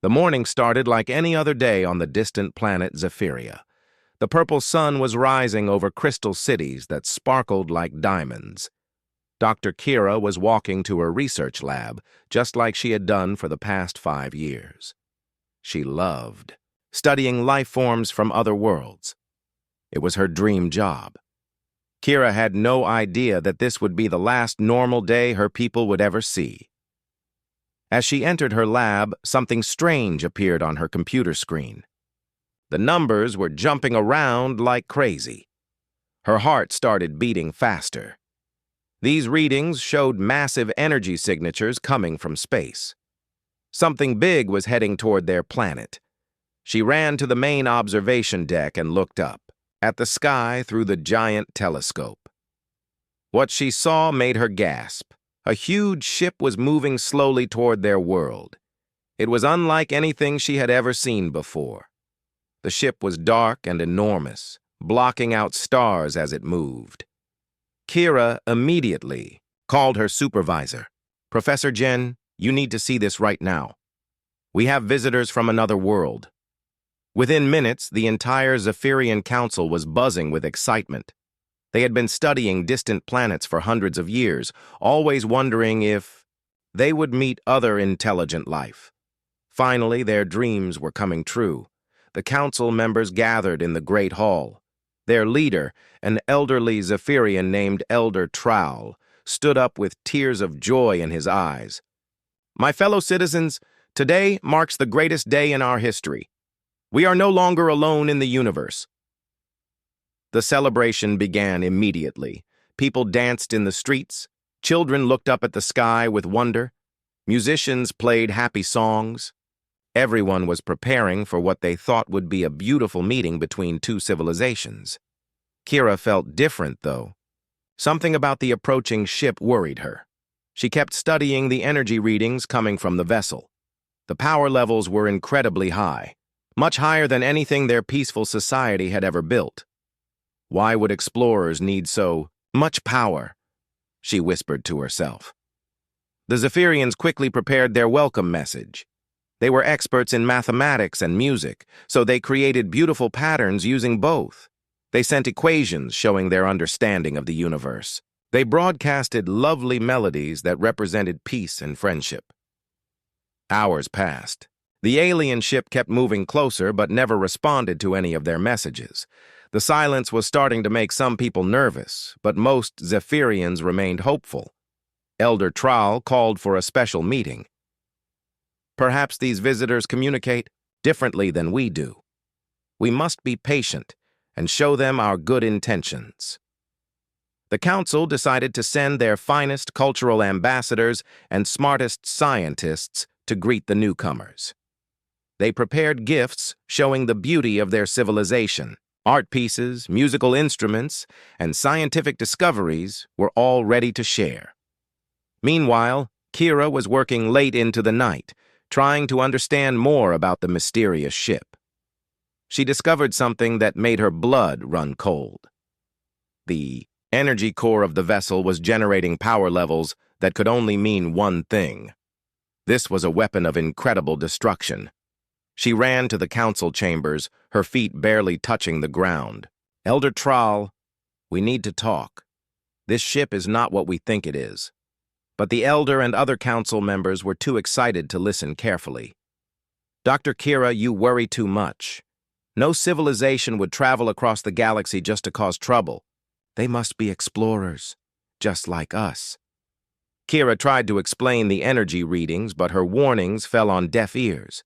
The morning started like any other day on the distant planet Zephyria. The purple sun was rising over crystal cities that sparkled like diamonds. Dr. Kira was walking to her research lab, just like she had done for the past 5 years. She loved studying life forms from other worlds. It was her dream job. Kira had no idea that this would be the last normal day her people would ever see. As she entered her lab, something strange appeared on her computer screen. The numbers were jumping around like crazy. Her heart started beating faster. These readings showed massive energy signatures coming from space. Something big was heading toward their planet. She ran to the main observation deck and looked up at the sky through the giant telescope. What she saw made her gasp. A huge ship was moving slowly toward their world. It was unlike anything she had ever seen before. The ship was dark and enormous, blocking out stars as it moved. Kira immediately called her supervisor. "Professor Jen, you need to see this right now. We have visitors from another world." Within minutes, the entire Zephyrian Council was buzzing with excitement. They had been studying distant planets for hundreds of years, always wondering if they would meet other intelligent life. Finally, their dreams were coming true. The council members gathered in the Great Hall. Their leader, an elderly Zephyrian named Elder Trowel, stood up with tears of joy in his eyes. "My fellow citizens, today marks the greatest day in our history. We are no longer alone in the universe." The celebration began immediately. People danced in the streets. Children looked up at the sky with wonder. Musicians played happy songs. Everyone was preparing for what they thought would be a beautiful meeting between two civilizations. Kira felt different, though. Something about the approaching ship worried her. She kept studying the energy readings coming from the vessel. The power levels were incredibly high, much higher than anything their peaceful society had ever built. Why would explorers need so much power? She whispered to herself. The Zephyrians quickly prepared their welcome message. They were experts in mathematics and music, so they created beautiful patterns using both. They sent equations showing their understanding of the universe. They broadcasted lovely melodies that represented peace and friendship. Hours passed. The alien ship kept moving closer but never responded to any of their messages. The silence was starting to make some people nervous, but most Zephyrians remained hopeful. Elder Trowel called for a special meeting. "Perhaps these visitors communicate differently than we do. We must be patient and show them our good intentions." The council decided to send their finest cultural ambassadors and smartest scientists to greet the newcomers. They prepared gifts showing the beauty of their civilization. Art pieces, musical instruments, and scientific discoveries were all ready to share. Meanwhile, Kira was working late into the night, trying to understand more about the mysterious ship. She discovered something that made her blood run cold. The energy core of the vessel was generating power levels that could only mean one thing. This was a weapon of incredible destruction. She ran to the council chambers, her feet barely touching the ground. "Elder Trowel, we need to talk. This ship is not what we think it is." But the elder and other council members were too excited to listen carefully. "Dr. Kira, you worry too much. No civilization would travel across the galaxy just to cause trouble. They must be explorers, just like us." Kira tried to explain the energy readings, but her warnings fell on deaf ears.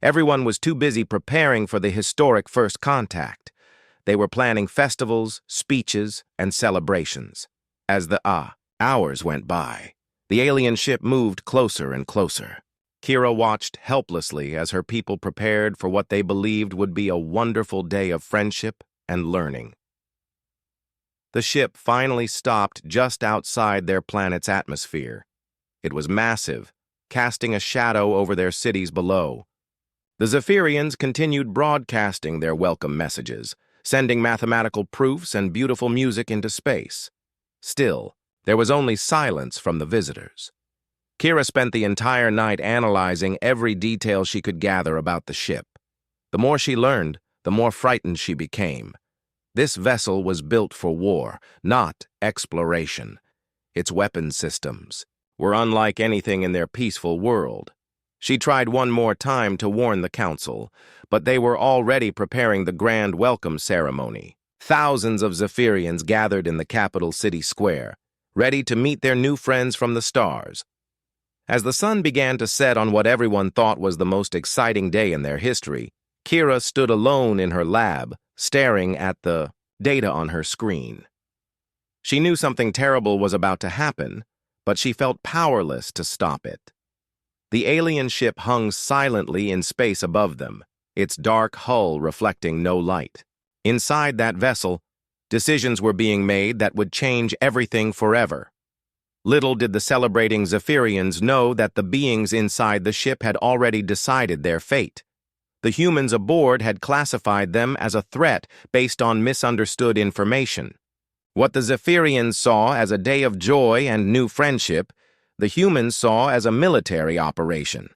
Everyone was too busy preparing for the historic first contact. They were planning festivals, speeches, and celebrations. As the hours went by, the alien ship moved closer and closer. Kira watched helplessly as her people prepared for what they believed would be a wonderful day of friendship and learning. The ship finally stopped just outside their planet's atmosphere. It was massive, casting a shadow over their cities below. The Zephyrians continued broadcasting their welcome messages, sending mathematical proofs and beautiful music into space. Still, there was only silence from the visitors. Kira spent the entire night analyzing every detail she could gather about the ship. The more she learned, the more frightened she became. This vessel was built for war, not exploration. Its weapon systems were unlike anything in their peaceful world. She tried one more time to warn the council, but they were already preparing the grand welcome ceremony. Thousands of Zephyrians gathered in the capital city square, ready to meet their new friends from the stars. As the sun began to set on what everyone thought was the most exciting day in their history, Kira stood alone in her lab, staring at the data on her screen. She knew something terrible was about to happen, but she felt powerless to stop it. The alien ship hung silently in space above them, its dark hull reflecting no light. Inside that vessel, decisions were being made that would change everything forever. Little did the celebrating Zephyrians know that the beings inside the ship had already decided their fate. The humans aboard had classified them as a threat based on misunderstood information. What the Zephyrians saw as a day of joy and new friendship, the humans saw as a military operation.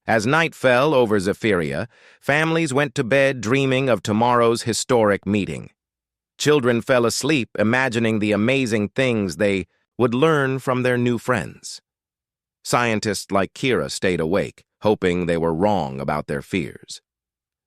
As night fell over Zephyria, families went to bed dreaming of tomorrow's historic meeting. Children fell asleep imagining the amazing things they would learn from their new friends. Scientists like Kira stayed awake, hoping they were wrong about their fears.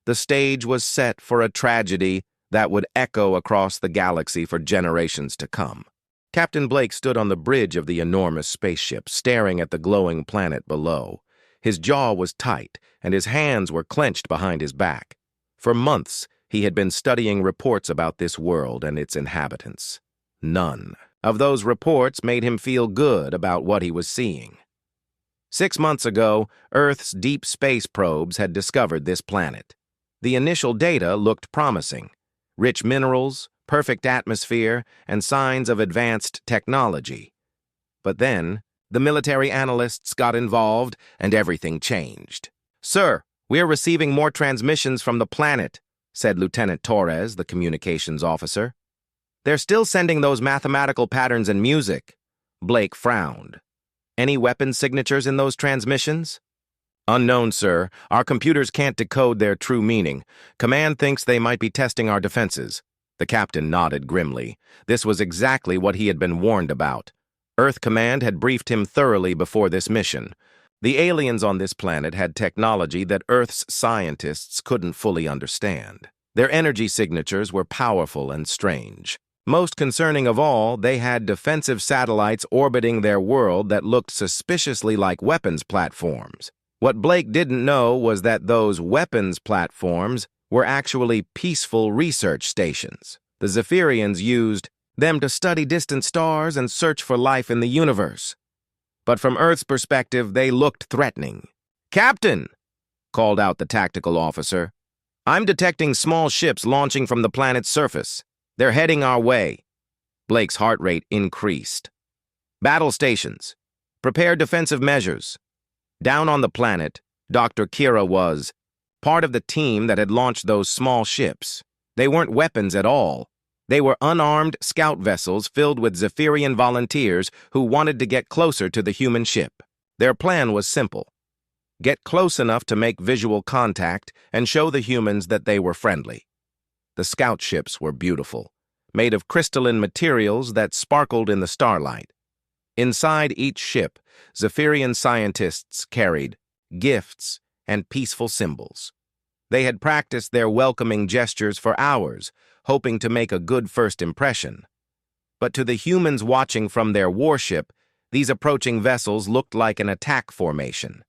The stage was set for a tragedy that would echo across the galaxy for generations to come. Captain Blake stood on the bridge of the enormous spaceship, staring at the glowing planet below. His jaw was tight, and his hands were clenched behind his back. For months, he had been studying reports about this world and its inhabitants. None of those reports made him feel good about what he was seeing. 6 months ago, Earth's deep space probes had discovered this planet. The initial data looked promising. Rich minerals, perfect atmosphere, and signs of advanced technology. But then, the military analysts got involved, and everything changed. "Sir, we are receiving more transmissions from the planet," said Lieutenant Torres, the communications officer. "They're still sending those mathematical patterns and music." Blake frowned. "Any weapon signatures in those transmissions?" "Unknown, sir. Our computers can't decode their true meaning. Command thinks they might be testing our defenses." The captain nodded grimly. This was exactly what he had been warned about. Earth Command had briefed him thoroughly before this mission. The aliens on this planet had technology that Earth's scientists couldn't fully understand. Their energy signatures were powerful and strange. Most concerning of all, they had defensive satellites orbiting their world that looked suspiciously like weapons platforms. What Blake didn't know was that those weapons platforms were actually peaceful research stations. The Zephyrians used them to study distant stars and search for life in the universe. But from Earth's perspective, they looked threatening. "Captain!" called out the tactical officer. "I'm detecting small ships launching from the planet's surface. They're heading our way." Blake's heart rate increased. "Battle stations. Prepare defensive measures." Down on the planet, Dr. Kira was part of the team that had launched those small ships. They weren't weapons at all. They were unarmed scout vessels filled with Zephyrian volunteers who wanted to get closer to the human ship. Their plan was simple. Get close enough to make visual contact and show the humans that they were friendly. The scout ships were beautiful, made of crystalline materials that sparkled in the starlight. Inside each ship, Zephyrian scientists carried gifts and peaceful symbols. They had practiced their welcoming gestures for hours, hoping to make a good first impression. But to the humans watching from their warship, these approaching vessels looked like an attack formation.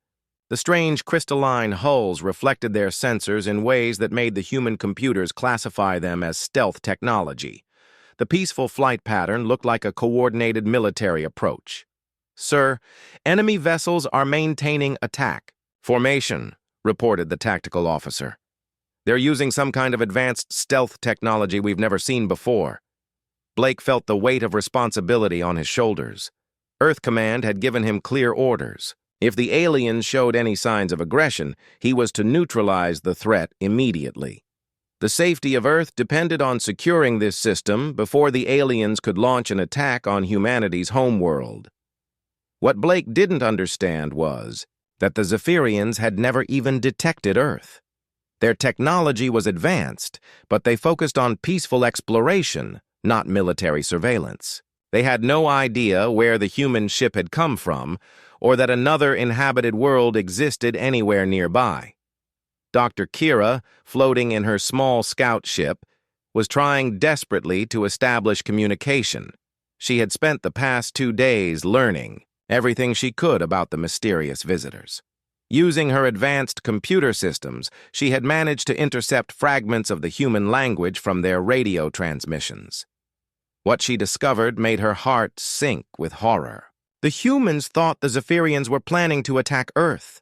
The strange crystalline hulls reflected their sensors in ways that made the human computers classify them as stealth technology. The peaceful flight pattern looked like a coordinated military approach. "Sir, enemy vessels are maintaining attack formation," reported the tactical officer. "They're using some kind of advanced stealth technology we've never seen before." Blake felt the weight of responsibility on his shoulders. Earth Command had given him clear orders. If the aliens showed any signs of aggression, he was to neutralize the threat immediately. The safety of Earth depended on securing this system before the aliens could launch an attack on humanity's homeworld. What Blake didn't understand was that the Zephyrians had never even detected Earth. Their technology was advanced, but they focused on peaceful exploration, not military surveillance. They had no idea where the human ship had come from, or that another inhabited world existed anywhere nearby. Dr. Kira, floating in her small scout ship, was trying desperately to establish communication. She had spent the past 2 days learning everything she could about the mysterious visitors. Using her advanced computer systems, she had managed to intercept fragments of the human language from their radio transmissions. What she discovered made her heart sink with horror. The humans thought the Zephyrians were planning to attack Earth.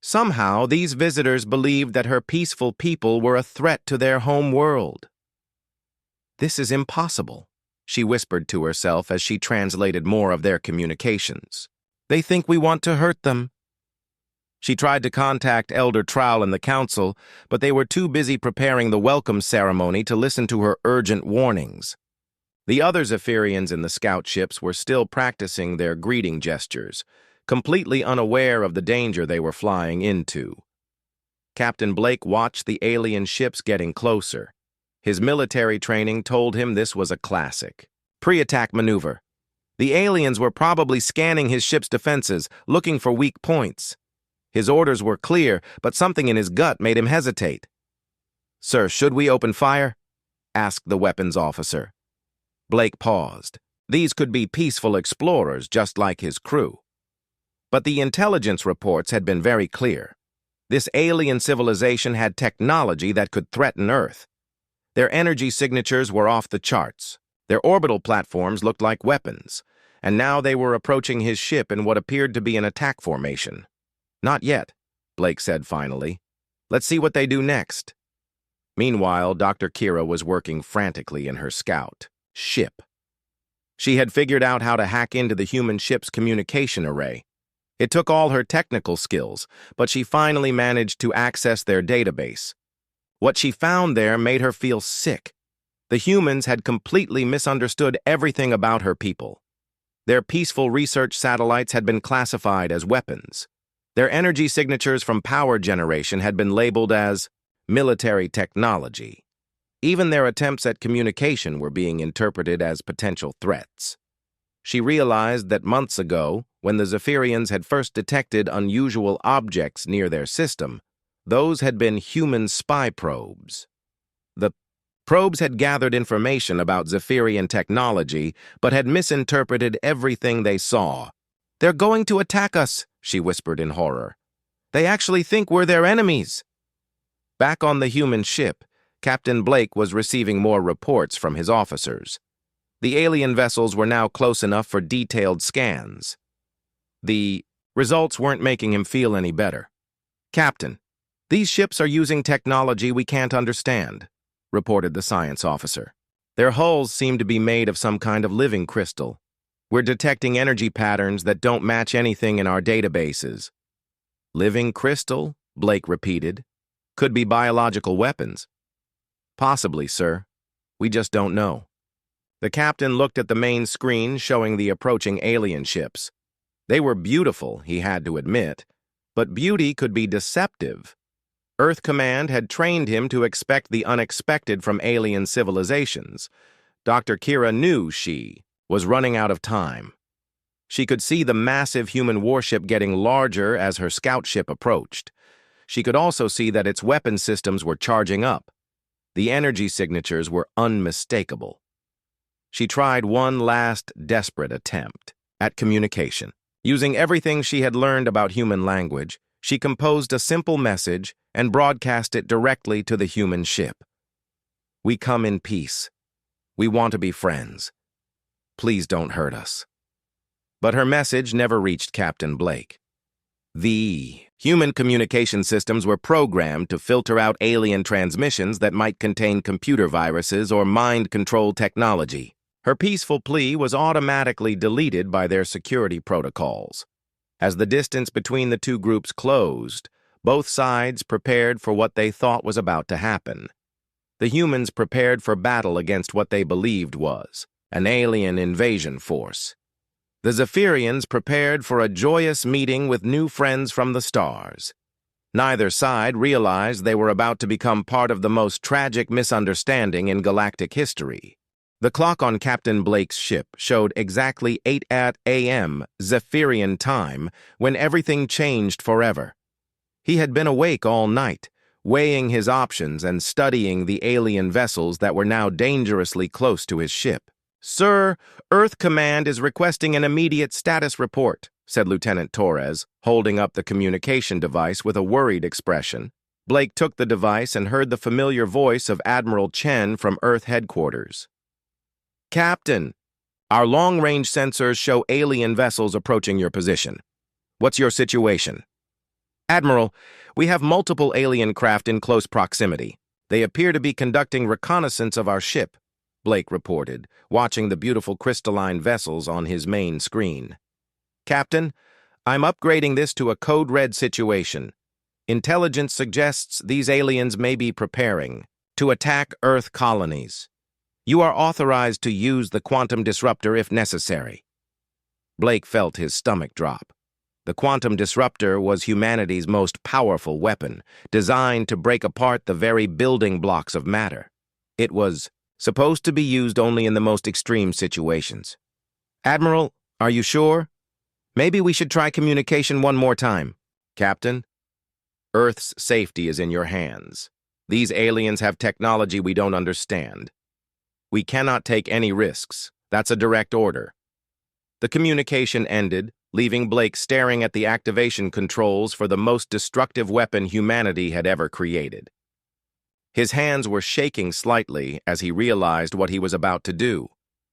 Somehow, these visitors believed that her peaceful people were a threat to their home world. "This is impossible," she whispered to herself as she translated more of their communications. "They think we want to hurt them." She tried to contact Elder Trowell and the council, but they were too busy preparing the welcome ceremony to listen to her urgent warnings. The other Zephyrians in the scout ships were still practicing their greeting gestures, completely unaware of the danger they were flying into. Captain Blake watched the alien ships getting closer. His military training told him this was a classic pre-attack maneuver. The aliens were probably scanning his ship's defenses, looking for weak points. His orders were clear, but something in his gut made him hesitate. "Sir, should we open fire?" asked the weapons officer. Blake paused. These could be peaceful explorers, just like his crew. But the intelligence reports had been very clear. This alien civilization had technology that could threaten Earth. Their energy signatures were off the charts. Their orbital platforms looked like weapons, and now they were approaching his ship in what appeared to be an attack formation. "Not yet," Blake said finally. "Let's see what they do next." Meanwhile, Dr. Kira was working frantically in her scout ship. She had figured out how to hack into the human ship's communication array. It took all her technical skills, but she finally managed to access their database. What she found there made her feel sick. The humans had completely misunderstood everything about her people. Their peaceful research satellites had been classified as weapons. Their energy signatures from power generation had been labeled as military technology. Even their attempts at communication were being interpreted as potential threats. She realized that months ago, when the Zephyrians had first detected unusual objects near their system, those had been human spy probes. The probes had gathered information about Zephyrian technology, but had misinterpreted everything they saw. "They're going to attack us," she whispered in horror. "They actually think we're their enemies." Back on the human ship, Captain Blake was receiving more reports from his officers. The alien vessels were now close enough for detailed scans. The results weren't making him feel any better. "Captain, these ships are using technology we can't understand," reported the science officer. "Their hulls seem to be made of some kind of living crystal. We're detecting energy patterns that don't match anything in our databases." "Living crystal?" Blake repeated. "Could be biological weapons." "Possibly, sir. We just don't know." The captain looked at the main screen showing the approaching alien ships. They were beautiful, he had to admit, but beauty could be deceptive. Earth Command had trained him to expect the unexpected from alien civilizations. Dr. Kira knew she was running out of time. She could see the massive human warship getting larger as her scout ship approached. She could also see that its weapon systems were charging up. The energy signatures were unmistakable. She tried one last desperate attempt at communication. Using everything she had learned about human language, she composed a simple message and broadcast it directly to the human ship. "We come in peace. We want to be friends. Please don't hurt us." But her message never reached Captain Blake. The human communication systems were programmed to filter out alien transmissions that might contain computer viruses or mind control technology. Her peaceful plea was automatically deleted by their security protocols. As the distance between the two groups closed, both sides prepared for what they thought was about to happen. The humans prepared for battle against what they believed was an alien invasion force. The Zephyrians prepared for a joyous meeting with new friends from the stars. Neither side realized they were about to become part of the most tragic misunderstanding in galactic history. The clock on Captain Blake's ship showed exactly 8 a.m. Zephyrian time when everything changed forever. He had been awake all night, weighing his options and studying the alien vessels that were now dangerously close to his ship. "Sir, Earth Command is requesting an immediate status report," said Lieutenant Torres, holding up the communication device with a worried expression. Blake took the device and heard the familiar voice of Admiral Chen from Earth headquarters. "Captain, our long-range sensors show alien vessels approaching your position. What's your situation?" "Admiral, we have multiple alien craft in close proximity. They appear to be conducting reconnaissance of our ship," Blake reported, watching the beautiful crystalline vessels on his main screen. "Captain, I'm upgrading this to a code red situation. Intelligence suggests these aliens may be preparing to attack Earth colonies. You are authorized to use the quantum disruptor if necessary." Blake felt his stomach drop. The quantum disruptor was humanity's most powerful weapon, designed to break apart the very building blocks of matter. It was supposed to be used only in the most extreme situations. "Admiral, are you sure? Maybe we should try communication one more time." "Captain, Earth's safety is in your hands. These aliens have technology we don't understand. We cannot take any risks. That's a direct order." The communication ended, leaving Blake staring at the activation controls for the most destructive weapon humanity had ever created. His hands were shaking slightly as he realized what he was about to do.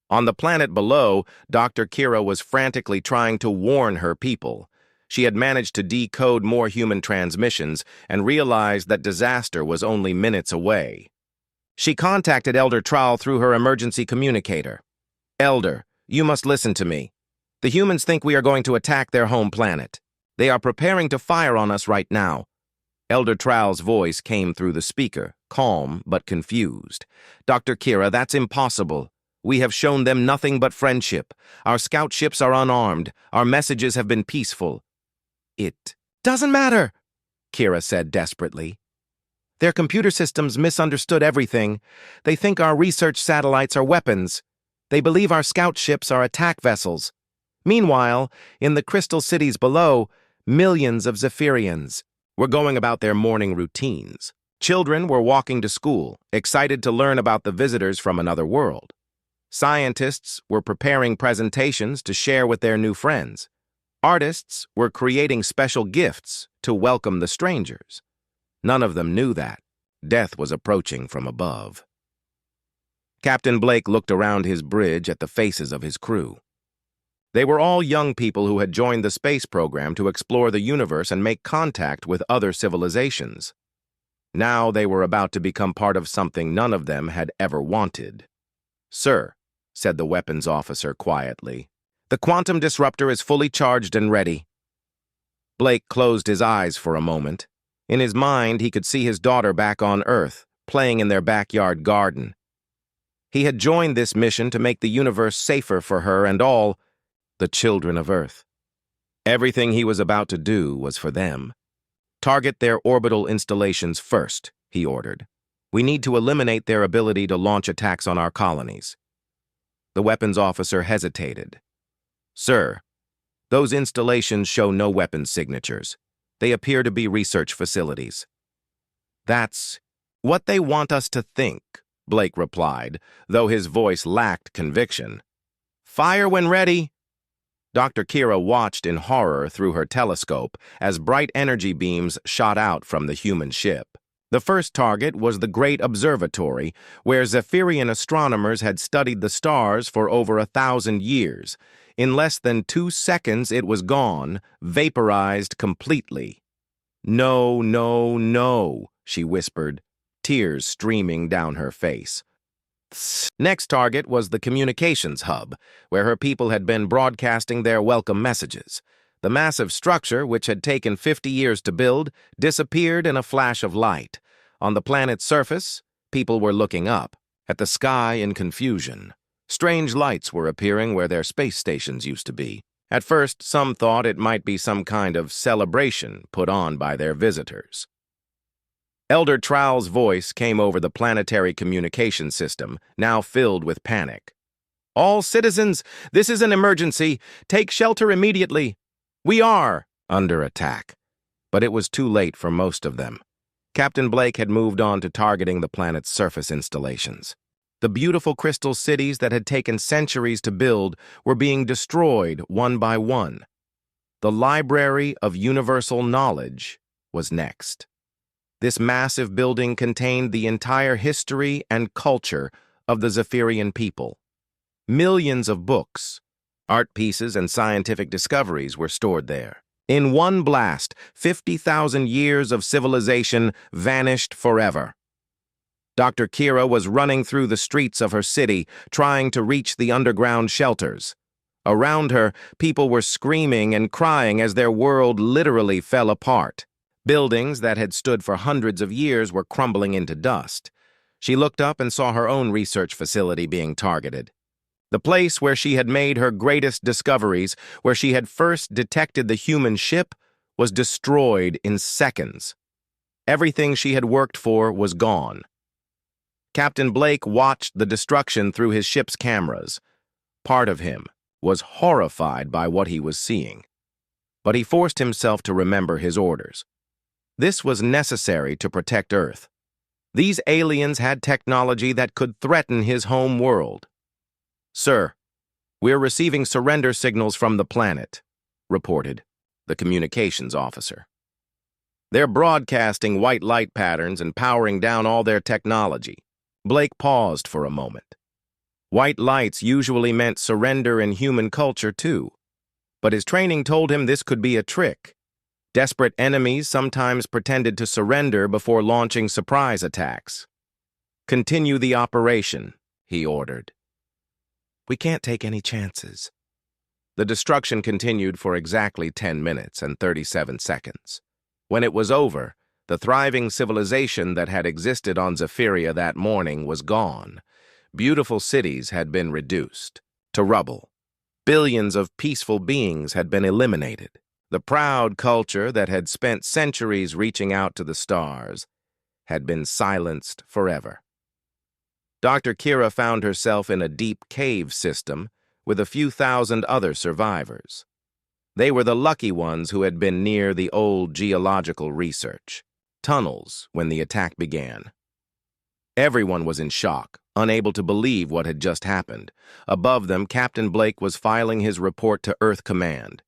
On the planet below, Dr. Kira was frantically trying to warn her people. She had managed to decode more human transmissions and realized that disaster was only minutes away. She contacted Elder Trowell through her emergency communicator. "Elder, you must listen to me. The humans think we are going to attack their home planet. They are preparing to fire on us right now." Elder Trowell's voice came through the speaker, calm but confused. "Dr. Kira, that's impossible. We have shown them nothing but friendship. Our scout ships are unarmed. Our messages have been peaceful." "It doesn't matter," Kira said desperately. "Their computer systems misunderstood everything. They think our research satellites are weapons. They believe our scout ships are attack vessels. Meanwhile, in the crystal cities below, millions of Zephyrians were going about their morning routines. Children were walking to school, excited to learn about the visitors from another world. Scientists were preparing presentations to share with their new friends. Artists were creating special gifts to welcome the strangers. None of them knew that death was approaching from above. Captain Blake looked around his bridge at the faces of his crew. They were all young people who had joined the space program to explore the universe and make contact with other civilizations. Now they were about to become part of something none of them had ever wanted. "Sir," said the weapons officer quietly, "the quantum disruptor is fully charged and ready." Blake closed his eyes for a moment. In his mind, he could see his daughter back on Earth, playing in their backyard garden. He had joined this mission to make the universe safer for her and all the children of Earth. Everything he was about to do was for them. "Target their orbital installations first," he ordered. "We need to eliminate their ability to launch attacks on our colonies." The weapons officer hesitated. "Sir, those installations show no weapons signatures. They appear to be research facilities." "That's what they want us to think," Blake replied, though his voice lacked conviction. "Fire when ready." Dr. Kira watched in horror through her telescope as bright energy beams shot out from the human ship. The first target was the Great Observatory, where Zephyrian astronomers had studied the stars for over 1,000 years. In less than 2 seconds, it was gone, vaporized completely. "No, no, no," she whispered, tears streaming down her face. Next target was the communications hub, where her people had been broadcasting their welcome messages. The massive structure, which had taken 50 years to build, disappeared in a flash of light. On the planet's surface, people were looking up, at the sky in confusion. Strange lights were appearing where their space stations used to be. At first, some thought it might be some kind of celebration put on by their visitors. Elder Trowell's voice came over the planetary communication system, now filled with panic. "All citizens, this is an emergency. Take shelter immediately. We are under attack." But it was too late for most of them. Captain Blake had moved on to targeting the planet's surface installations. The beautiful crystal cities that had taken centuries to build were being destroyed one by one. The Library of Universal Knowledge was next. This massive building contained the entire history and culture of the Zephyrian people. Millions of books, art pieces, and scientific discoveries were stored there. In one blast, 50,000 years of civilization vanished forever. Dr. Kira was running through the streets of her city, trying to reach the underground shelters. Around her, people were screaming and crying as their world literally fell apart. Buildings that had stood for hundreds of years were crumbling into dust. She looked up and saw her own research facility being targeted. The place where she had made her greatest discoveries, where she had first detected the human ship, was destroyed in seconds. Everything she had worked for was gone. Captain Blake watched the destruction through his ship's cameras. Part of him was horrified by what he was seeing. But he forced himself to remember his orders. This was necessary to protect Earth. These aliens had technology that could threaten his home world. "Sir, we're receiving surrender signals from the planet," reported the communications officer. "They're broadcasting white light patterns and powering down all their technology." Blake paused for a moment. White lights usually meant surrender in human culture, too. But his training told him this could be a trick. Desperate enemies sometimes pretended to surrender before launching surprise attacks. "Continue the operation," he ordered. "We can't take any chances." The destruction continued for exactly 10 minutes and 37 seconds. When it was over, the thriving civilization that had existed on Zephyria that morning was gone. Beautiful cities had been reduced to rubble. Billions of peaceful beings had been eliminated. The proud culture that had spent centuries reaching out to the stars had been silenced forever. Dr. Kira found herself in a deep cave system with a few thousand other survivors. They were the lucky ones who had been near the old geological research tunnels when the attack began. Everyone was in shock, unable to believe what had just happened. Above them, Captain Blake was filing his report to Earth Command.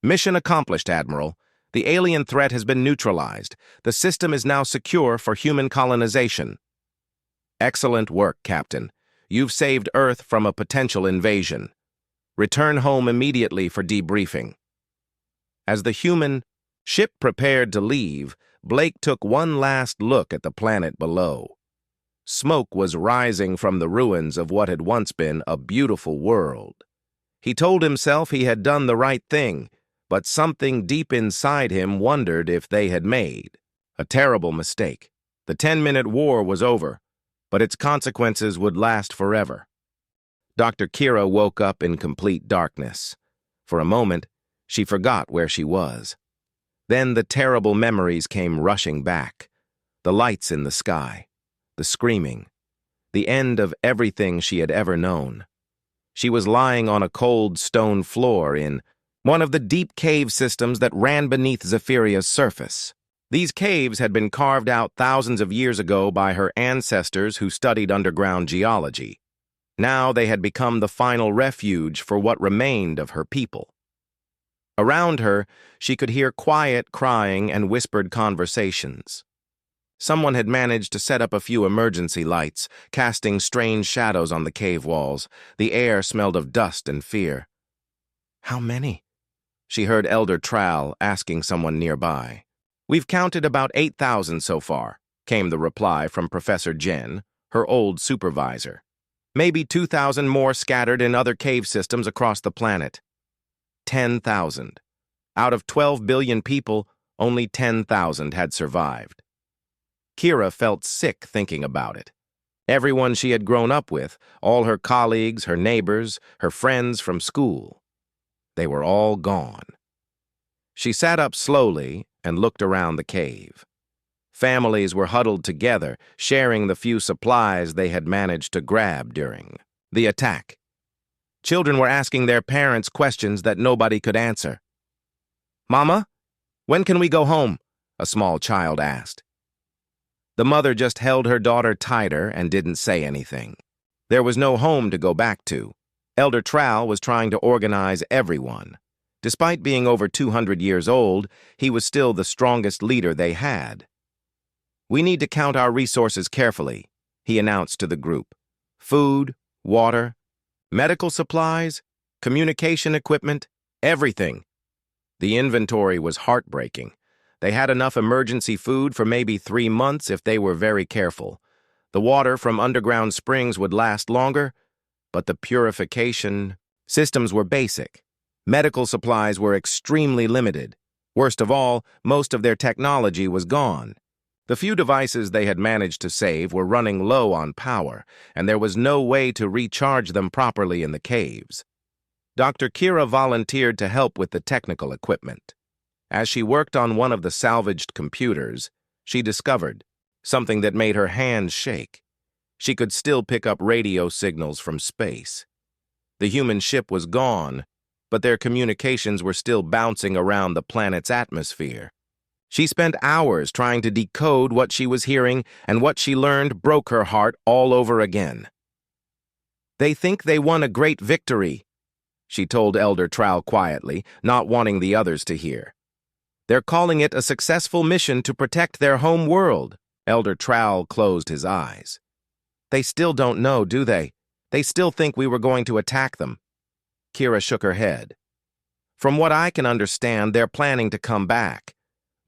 "Mission accomplished, Admiral. The alien threat has been neutralized. The system is now secure for human colonization." "Excellent work, Captain. You've saved Earth from a potential invasion. Return home immediately for debriefing." As the human ship prepared to leave, Blake took one last look at the planet below. Smoke was rising from the ruins of what had once been a beautiful world. He told himself he had done the right thing, but something deep inside him wondered if they had made a terrible mistake. The 10-minute war was over, but its consequences would last forever. Dr. Kira woke up in complete darkness. For a moment, she forgot where she was. Then the terrible memories came rushing back. The lights in the sky, the screaming, the end of everything she had ever known. She was lying on a cold stone floor in one of the deep cave systems that ran beneath Zephyria's surface. These caves had been carved out thousands of years ago by her ancestors who studied underground geology. Now they had become the final refuge for what remained of her people. Around her, she could hear quiet crying and whispered conversations. Someone had managed to set up a few emergency lights, casting strange shadows on the cave walls. The air smelled of dust and fear. "How many?" she heard Elder Trowell asking someone nearby. "We've counted about 8,000 so far," came the reply from Professor Jen, her old supervisor. "Maybe 2,000 more scattered in other cave systems across the planet." 10,000. Out of 12 billion people, only 10,000 had survived. Kira felt sick thinking about it. Everyone she had grown up with, all her colleagues, her neighbors, her friends from school. They were all gone. She sat up slowly and looked around the cave. Families were huddled together, sharing the few supplies they had managed to grab during the attack. Children were asking their parents questions that nobody could answer. "Mama, when can we go home?" a small child asked. The mother just held her daughter tighter and didn't say anything. There was no home to go back to. Elder Trowell was trying to organize everyone. Despite being over 200 years old, he was still the strongest leader they had. "We need to count our resources carefully," he announced to the group. "Food, water, medical supplies, communication equipment, everything." The inventory was heartbreaking. They had enough emergency food for maybe 3 months if they were very careful. The water from underground springs would last longer, but the purification systems were basic. Medical supplies were extremely limited. Worst of all, most of their technology was gone. The few devices they had managed to save were running low on power, and there was no way to recharge them properly in the caves. Dr. Kira volunteered to help with the technical equipment. As she worked on one of the salvaged computers, she discovered something that made her hands shake. She could still pick up radio signals from space. The human ship was gone, but their communications were still bouncing around the planet's atmosphere. She spent hours trying to decode what she was hearing, and what she learned broke her heart all over again. "They think they won a great victory," she told Elder Trowell quietly, not wanting the others to hear. "They're calling it a successful mission to protect their home world." Elder Trowell closed his eyes. "They still don't know, do they? They still think we were going to attack them." Kira shook her head. "From what I can understand, they're planning to come back.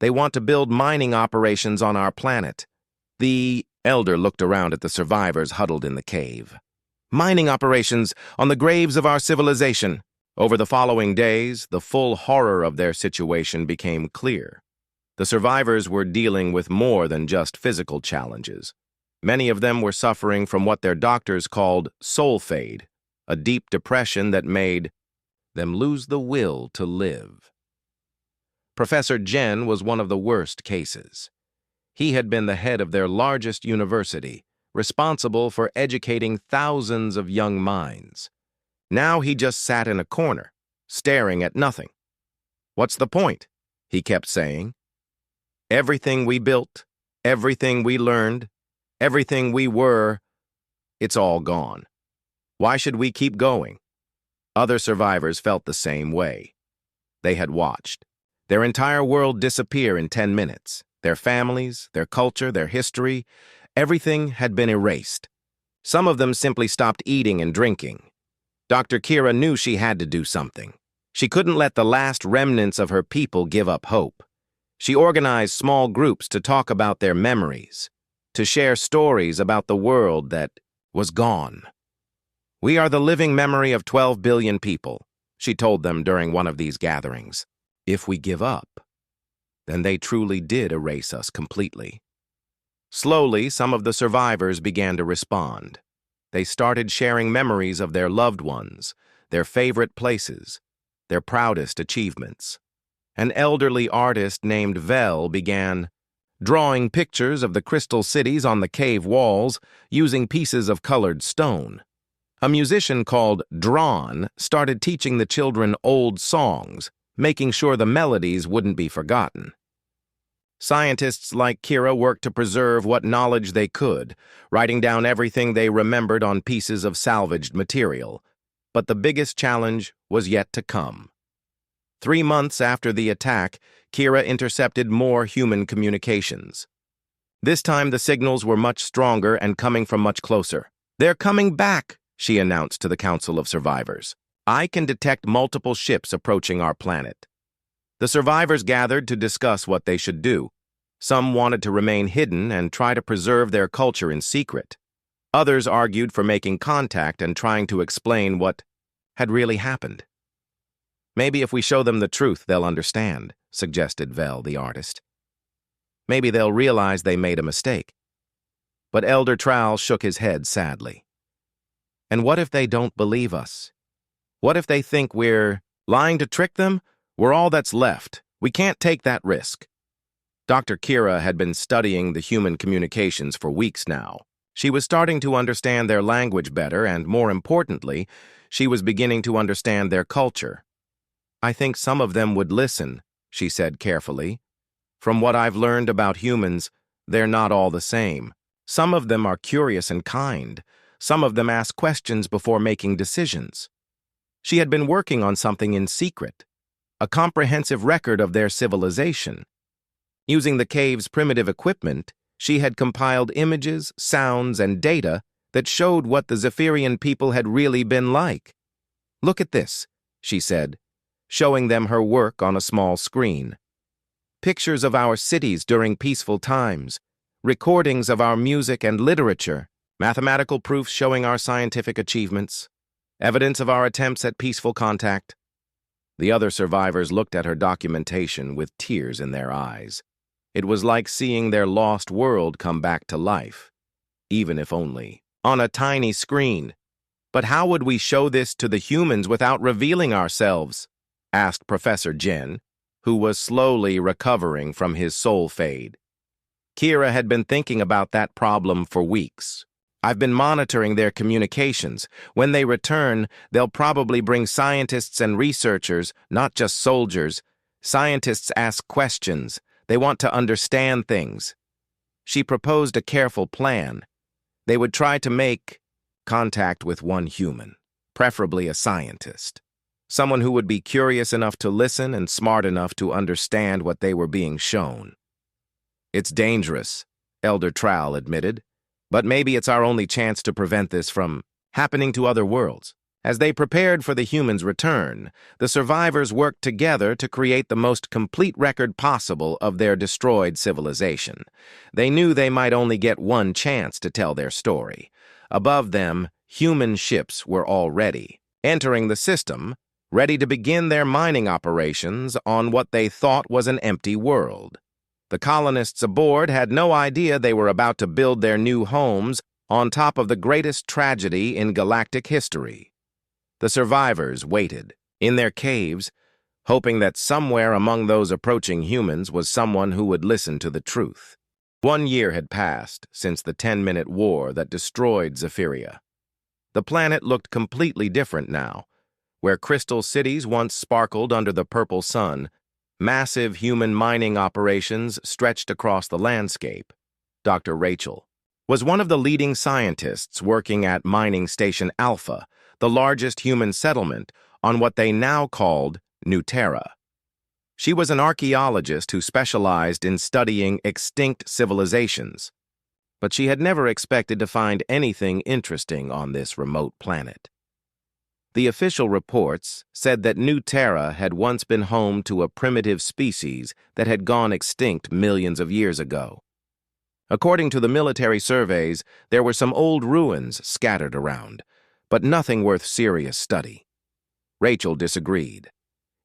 They want to build mining operations on our planet." The elder looked around at the survivors huddled in the cave. "Mining operations on the graves of our civilization." Over the following days, the full horror of their situation became clear. The survivors were dealing with more than just physical challenges. Many of them were suffering from what their doctors called soul fade, a deep depression that made them lose the will to live. Professor Jen was one of the worst cases. He had been the head of their largest university, responsible for educating thousands of young minds. Now he just sat in a corner, staring at nothing. "What's the point?" he kept saying. "Everything we built, everything we learned, everything we were, it's all gone. Why should we keep going?" Other survivors felt the same way. They had watched their entire world disappear in 10 minutes. Their families, their culture, their history, everything had been erased. Some of them simply stopped eating and drinking. Dr. Kira knew she had to do something. She couldn't let the last remnants of her people give up hope. She organized small groups to talk about their memories, to share stories about the world that was gone. "We are the living memory of 12 billion people," she told them during one of these gatherings. "If we give up, then they truly did erase us completely." Slowly, some of the survivors began to respond. They started sharing memories of their loved ones, their favorite places, their proudest achievements. An elderly artist named Vel began drawing pictures of the crystal cities on the cave walls using pieces of colored stone. A musician called Drawn started teaching the children old songs, making sure the melodies wouldn't be forgotten. Scientists like Kira worked to preserve what knowledge they could, writing down everything they remembered on pieces of salvaged material. But the biggest challenge was yet to come. 3 months after the attack, Kira intercepted more human communications. This time the signals were much stronger and coming from much closer. "They're coming back," she announced to the Council of Survivors. "I can detect multiple ships approaching our planet." The survivors gathered to discuss what they should do. Some wanted to remain hidden and try to preserve their culture in secret. Others argued for making contact and trying to explain what had really happened. "Maybe if we show them the truth, they'll understand," suggested Vel, the artist. "Maybe they'll realize they made a mistake." But Elder Trowel shook his head sadly. And what if they don't believe us? What if they think we're lying to trick them? We're all that's left. We can't take that risk. Dr. Kira had been studying the human communications for weeks now. She was starting to understand their language better, and more importantly, she was beginning to understand their culture. I think some of them would listen, she said carefully. From what I've learned about humans, they're not all the same. Some of them are curious and kind. Some of them ask questions before making decisions. She had been working on something in secret, a comprehensive record of their civilization. Using the cave's primitive equipment, she had compiled images, sounds, and data that showed what the Zephyrian people had really been like. Look at this, she said, showing them her work on a small screen. Pictures of our cities during peaceful times, recordings of our music and literature, mathematical proofs showing our scientific achievements, evidence of our attempts at peaceful contact. The other survivors looked at her documentation with tears in their eyes. It was like seeing their lost world come back to life, even if only on a tiny screen. But how would we show this to the humans without revealing ourselves? Asked Professor Jen, who was slowly recovering from his soul fade. Kira had been thinking about that problem for weeks. I've been monitoring their communications. When they return, they'll probably bring scientists and researchers, not just soldiers. Scientists ask questions. They want to understand things. She proposed a careful plan. They would try to make contact with one human, preferably a scientist. Someone who would be curious enough to listen and smart enough to understand what they were being shown. It's dangerous, Elder Trowel admitted, but maybe it's our only chance to prevent this from happening to other worlds. As they prepared for the humans' return, the survivors worked together to create the most complete record possible of their destroyed civilization. They knew they might only get one chance to tell their story. Above them, human ships were already entering the system, ready to begin their mining operations on what they thought was an empty world. The colonists aboard had no idea they were about to build their new homes on top of the greatest tragedy in galactic history. The survivors waited, in their caves, hoping that somewhere among those approaching humans was someone who would listen to the truth. 1 year had passed since the 10-minute war that destroyed Zephyria. The planet looked completely different now. Where crystal cities once sparkled under the purple sun, massive human mining operations stretched across the landscape. Dr. Rachel was one of the leading scientists working at Mining Station Alpha, the largest human settlement on what they now called New Terra. She was an archaeologist who specialized in studying extinct civilizations, but she had never expected to find anything interesting on this remote planet. The official reports said that New Terra had once been home to a primitive species that had gone extinct millions of years ago. According to the military surveys, there were some old ruins scattered around, but nothing worth serious study. Rachel disagreed.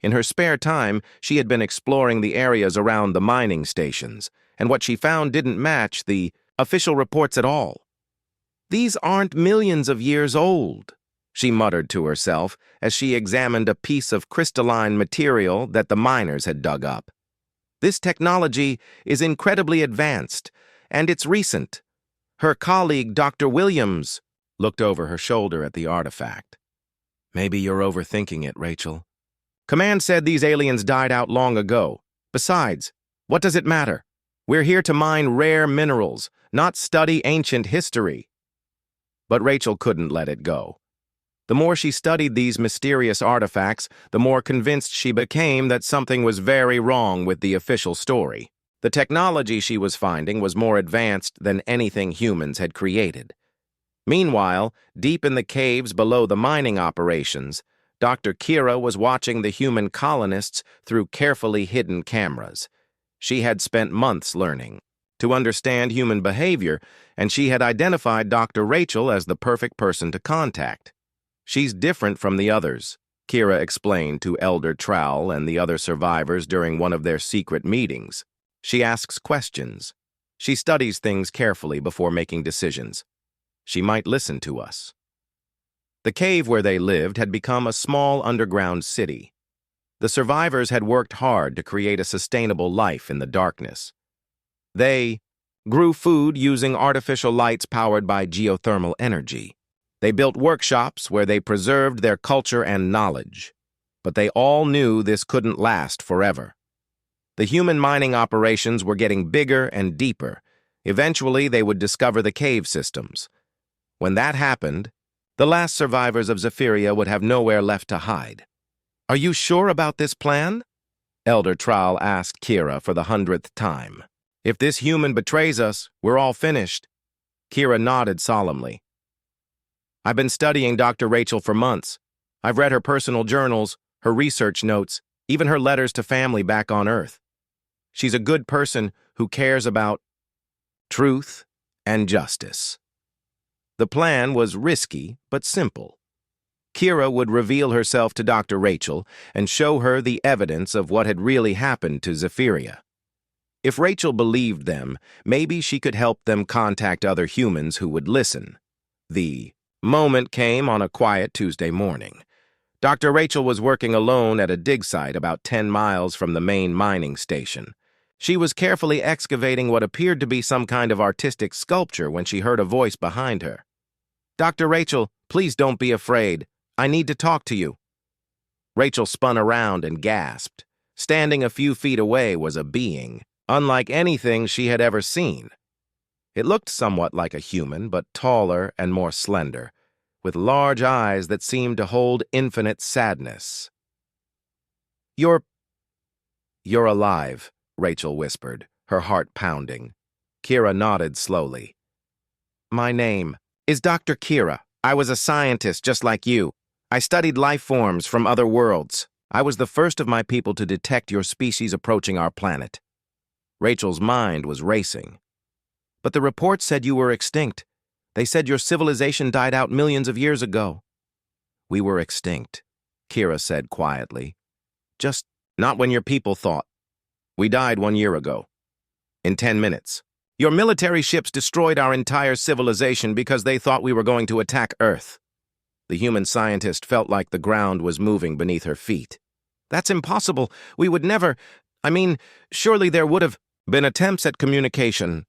In her spare time, she had been exploring the areas around the mining stations, and what she found didn't match the official reports at all. These aren't millions of years old, she muttered to herself as she examined a piece of crystalline material that the miners had dug up. This technology is incredibly advanced, and it's recent. Her colleague, Dr. Williams, looked over her shoulder at the artifact. Maybe you're overthinking it, Rachel. Command said these aliens died out long ago. Besides, what does it matter? We're here to mine rare minerals, not study ancient history. But Rachel couldn't let it go. The more she studied these mysterious artifacts, the more convinced she became that something was very wrong with the official story. The technology she was finding was more advanced than anything humans had created. Meanwhile, deep in the caves below the mining operations, Dr. Kira was watching the human colonists through carefully hidden cameras. She had spent months learning to understand human behavior, and she had identified Dr. Rachel as the perfect person to contact. She's different from the others, Kira explained to Elder Trowel and the other survivors during one of their secret meetings. She asks questions. She studies things carefully before making decisions. She might listen to us. The cave where they lived had become a small underground city. The survivors had worked hard to create a sustainable life in the darkness. They grew food using artificial lights powered by geothermal energy. They built workshops where they preserved their culture and knowledge. But they all knew this couldn't last forever. The human mining operations were getting bigger and deeper. Eventually, they would discover the cave systems. When that happened, the last survivors of Zephyria would have nowhere left to hide. "Are you sure about this plan?" Elder Trall asked Kira for the 100th time. "If this human betrays us, we're all finished." Kira nodded solemnly. "I've been studying Dr. Rachel for months. I've read her personal journals, her research notes, even her letters to family back on Earth. She's a good person who cares about truth and justice." The plan was risky but simple. Kira would reveal herself to Dr. Rachel and show her the evidence of what had really happened to Zephyria. If Rachel believed them, maybe she could help them contact other humans who would listen. The moment came on a quiet Tuesday morning. Dr. Rachel was working alone at a dig site about 10 miles from the main mining station. She was carefully excavating what appeared to be some kind of artistic sculpture when she heard a voice behind her. "Dr. Rachel, please don't be afraid. I need to talk to you." Rachel spun around and gasped. Standing a few feet away was a being, unlike anything she had ever seen. It looked somewhat like a human, but taller and more slender, with large eyes that seemed to hold infinite sadness. You're alive," Rachel whispered, her heart pounding. Kira nodded slowly. "My name is Dr. Kira. I was a scientist just like you. I studied life forms from other worlds. I was the first of my people to detect your species approaching our planet." Rachel's mind was racing. "But the report said you were extinct. They said your civilization died out millions of years ago." "We were extinct," Kira said quietly. "Just not when your people thought. We died 1 year ago. In 10 minutes. Your military ships destroyed our entire civilization because they thought we were going to attack Earth." The human scientist felt like the ground was moving beneath her feet. "That's impossible. We would never... surely there would have been attempts at communication."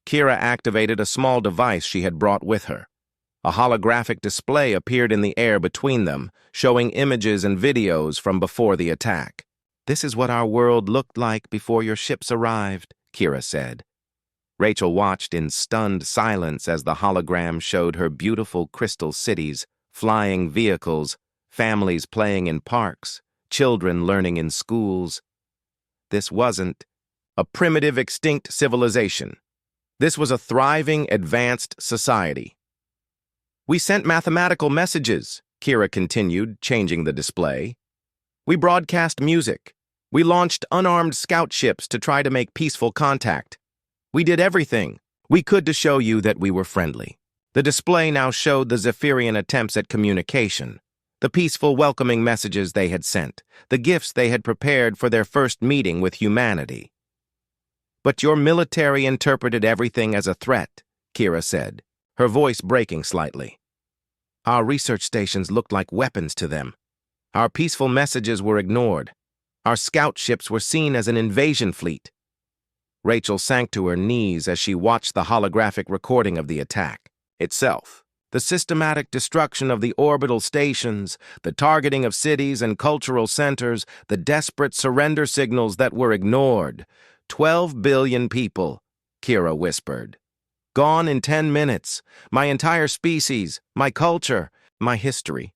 Kira activated a small device she had brought with her. A holographic display appeared in the air between them, showing images and videos from before the attack. "This is what our world looked like before your ships arrived," Kira said. Rachel watched in stunned silence as the hologram showed her beautiful crystal cities, flying vehicles, families playing in parks, children learning in schools. This wasn't a primitive, extinct civilization. This was a thriving, advanced society. "We sent mathematical messages," Kira continued, changing the display. "We broadcast music. We launched unarmed scout ships to try to make peaceful contact. We did everything we could to show you that we were friendly." The display now showed the Zephyrian attempts at communication, the peaceful, welcoming messages they had sent, the gifts they had prepared for their first meeting with humanity. "But your military interpreted everything as a threat," Kira said, her voice breaking slightly. "Our research stations looked like weapons to them. Our peaceful messages were ignored. Our scout ships were seen as an invasion fleet." Rachel sank to her knees as she watched the holographic recording of the attack itself. The systematic destruction of the orbital stations, the targeting of cities and cultural centers, the desperate surrender signals that were ignored. 12 billion people, Kira whispered. Gone in 10 minutes. My entire species, my culture, my history.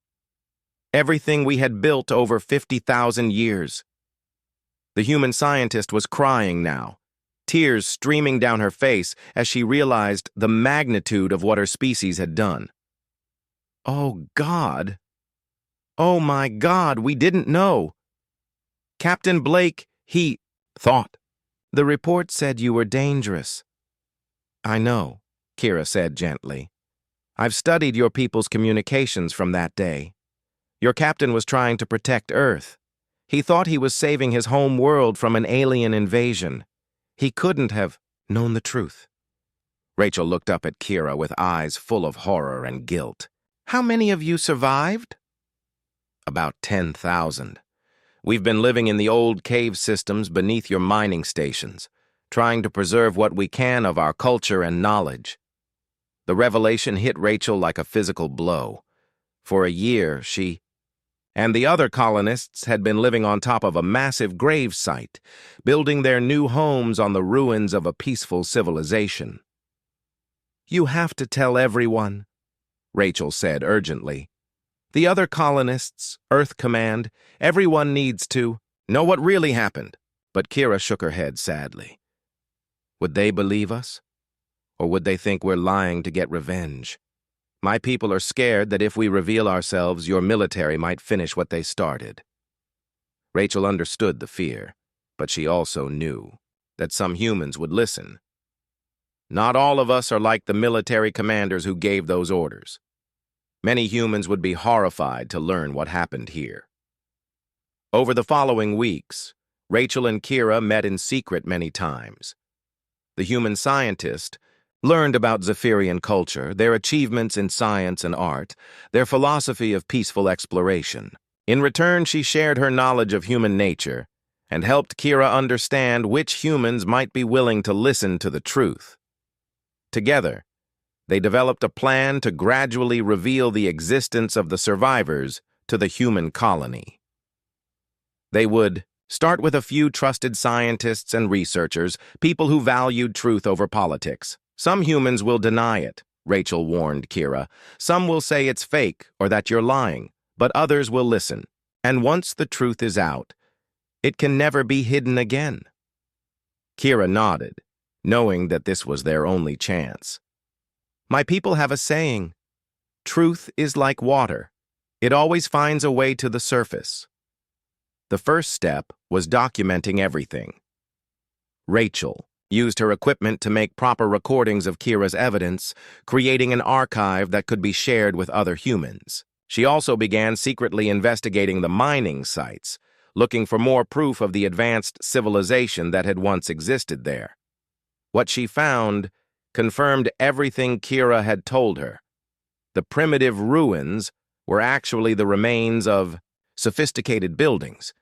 Everything we had built over 50,000 years. The human scientist was crying now, tears streaming down her face as she realized the magnitude of what her species had done. "Oh, God. Oh, my God, we didn't know. Captain Blake, he thought. The report said you were dangerous." "I know," Kira said gently. "I've studied your people's communications from that day. Your captain was trying to protect Earth. He thought he was saving his home world from an alien invasion. He couldn't have known the truth. Rachel looked up at Kira with eyes full of horror and guilt. How many of you survived? About 10,000. We've been living in the old cave systems beneath your mining stations, trying to preserve what we can of our culture and knowledge. The revelation hit Rachel like a physical blow. For a year, she and the other colonists had been living on top of a massive grave site, building their new homes on the ruins of a peaceful civilization. You have to tell everyone, Rachel said urgently. The other colonists, Earth Command, everyone needs to know what really happened. But Kira shook her head sadly. Would they believe us? Or would they think we're lying to get revenge? My people are scared that if we reveal ourselves, your military might finish what they started. Rachel understood the fear, but she also knew that some humans would listen. Not all of us are like the military commanders who gave those orders. Many humans would be horrified to learn what happened here. Over the following weeks, Rachel and Kira met in secret many times. The human scientist learned about Zephyrian culture, their achievements in science and art, their philosophy of peaceful exploration. In return, she shared her knowledge of human nature and helped Kira understand which humans might be willing to listen to the truth. Together, they developed a plan to gradually reveal the existence of the survivors to the human colony. They would start with a few trusted scientists and researchers, people who valued truth over politics. Some humans will deny it, Rachel warned Kira. Some will say it's fake or that you're lying, but others will listen. And once the truth is out, it can never be hidden again. Kira nodded, knowing that this was their only chance. My people have a saying, truth is like water. It always finds a way to the surface. The first step was documenting everything. Rachel used her equipment to make proper recordings of Kira's evidence, creating an archive that could be shared with other humans. She also began secretly investigating the mining sites, looking for more proof of the advanced civilization that had once existed there. What she found confirmed everything Kira had told her. The primitive ruins were actually the remains of sophisticated buildings.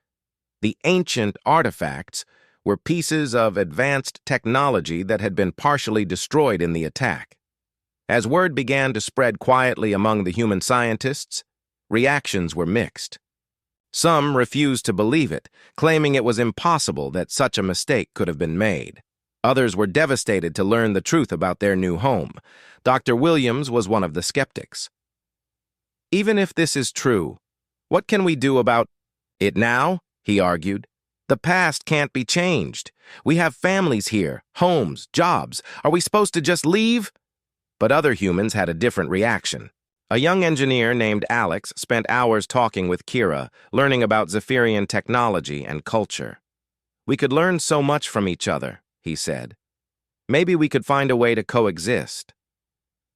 The ancient artifacts were pieces of advanced technology that had been partially destroyed in the attack. As word began to spread quietly among the human scientists, reactions were mixed. Some refused to believe it, claiming it was impossible that such a mistake could have been made. Others were devastated to learn the truth about their new home. Dr. Williams was one of the skeptics. Even if this is true, what can we do about it now? He argued. The past can't be changed. We have families here, homes, jobs. Are we supposed to just leave? But other humans had a different reaction. A young engineer named Alex spent hours talking with Kira, learning about Zephyrian technology and culture. We could learn so much from each other, he said. Maybe we could find a way to coexist.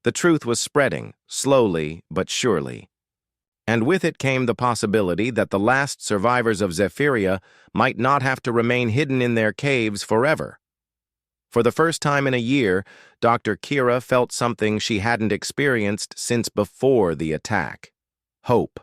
The truth was spreading, slowly but surely. And with it came the possibility that the last survivors of Zephyria might not have to remain hidden in their caves forever. For the first time in a year, Dr. Kira felt something she hadn't experienced since before the attack: hope.